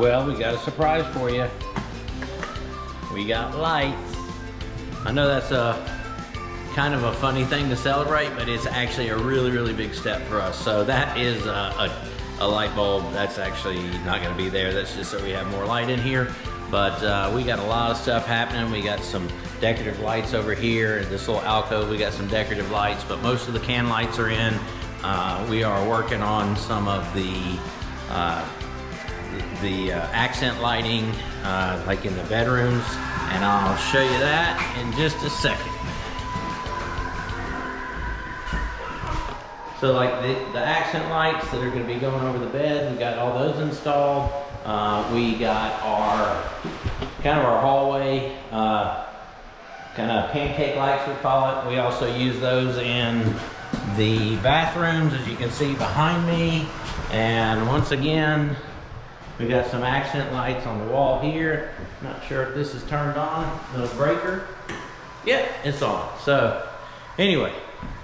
Well, we got a surprise for you. We got lights. I know that's a kind of a funny thing to celebrate, but it's actually a really, really big step for us. So that is a light bulb. That's actually not gonna be there. That's just so we have more light in here. But we got a lot of stuff happening. We got some decorative lights over here. In this little alcove, we got some decorative lights, but most of the can lights are in. We are working on some of the accent lighting, like in the bedrooms, and I'll show you that in just a second. So like the accent lights that are going to be going over the bed, we got all those installed. We got our kind of our hallway kind of pancake lights, we call it. We also use those in the bathrooms, as you can see behind me. And once again, we got some accent lights on the wall here. Not sure if this is turned on, the breaker. Yeah, it's on. So anyway,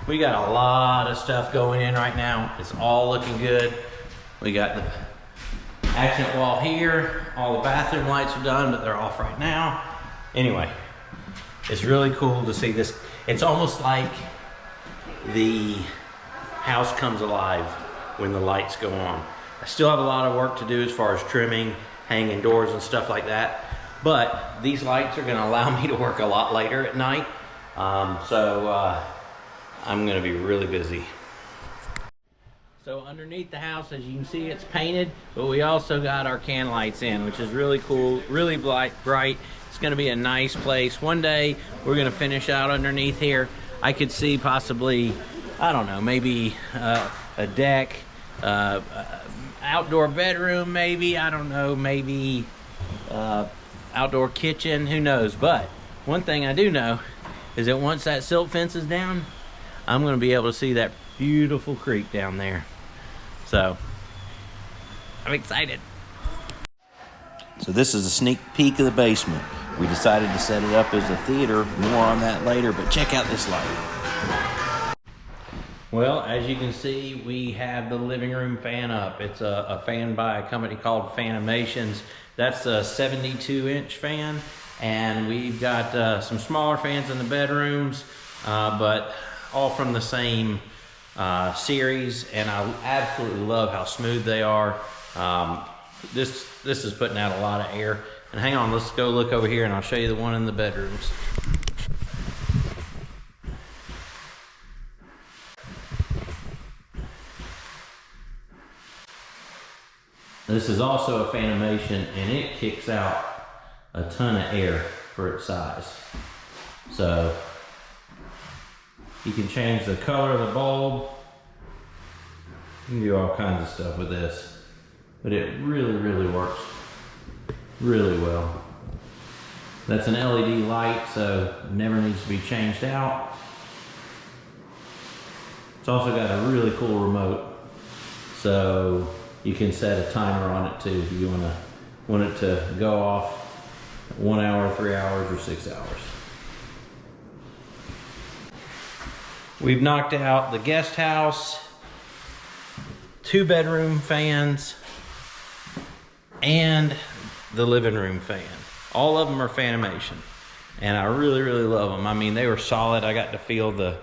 we got a lot of stuff going in right now. It's all looking good. We got the accent wall here. All the bathroom lights are done, but they're off right now. Anyway, it's really cool to see this. It's almost like the house comes alive when the lights go on. I still have a lot of work to do as far as trimming, hanging doors and stuff like that. But these lights are gonna allow me to work a lot later at night. So I'm gonna be really busy. So underneath the house, as you can see, it's painted, but we also got our can lights in, which is really cool, really bright. It's gonna be a nice place. One day, we're gonna finish out underneath here. I could see possibly, I don't know, maybe a deck, outdoor bedroom maybe, I don't know, maybe outdoor kitchen, who knows. But one thing I do know is that once that silt fence is down, I'm gonna be able to see that beautiful creek down there. So I'm excited. So this is a sneak peek of the basement. We decided to set it up as a theater. More on that later, but check out this light. Well, as you can see, we have the living room fan up. It's a fan by a company called Fanimations. That's a 72-inch fan, and we've got some smaller fans in the bedrooms, but all from the same series, and I absolutely love how smooth they are. This is putting out a lot of air. And hang on, let's go look over here and I'll show you the one in the bedrooms. This is also a Fanimation, and it kicks out a ton of air for its size. So you can change the color of the bulb. You can do all kinds of stuff with this, but it really works really well. That's an LED light, so it never needs to be changed out. It's also got a really cool remote, so you can set a timer on it too if you want it to go off 1 hour, 3 hours, or 6 hours. We've knocked out the guest house, 2-bedroom fans, and the living room fan. All of them are Fanimation, and I really love them. I mean, they were solid. I got to feel the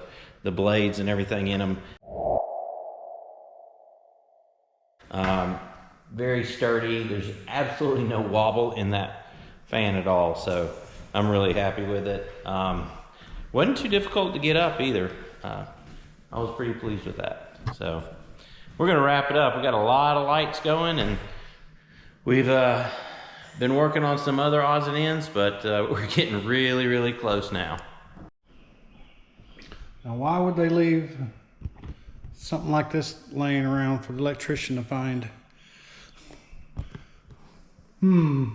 blades and everything in them. Very sturdy. There's absolutely no wobble in that fan at all, so I'm really happy with it. Wasn't too difficult to get up either. I was pretty pleased with that. So we're gonna wrap it up. We got a lot of lights going, and we've been working on some other odds and ends, but we're getting really close now. Now, why would they leave something like this laying around for the electrician to find. Hmm.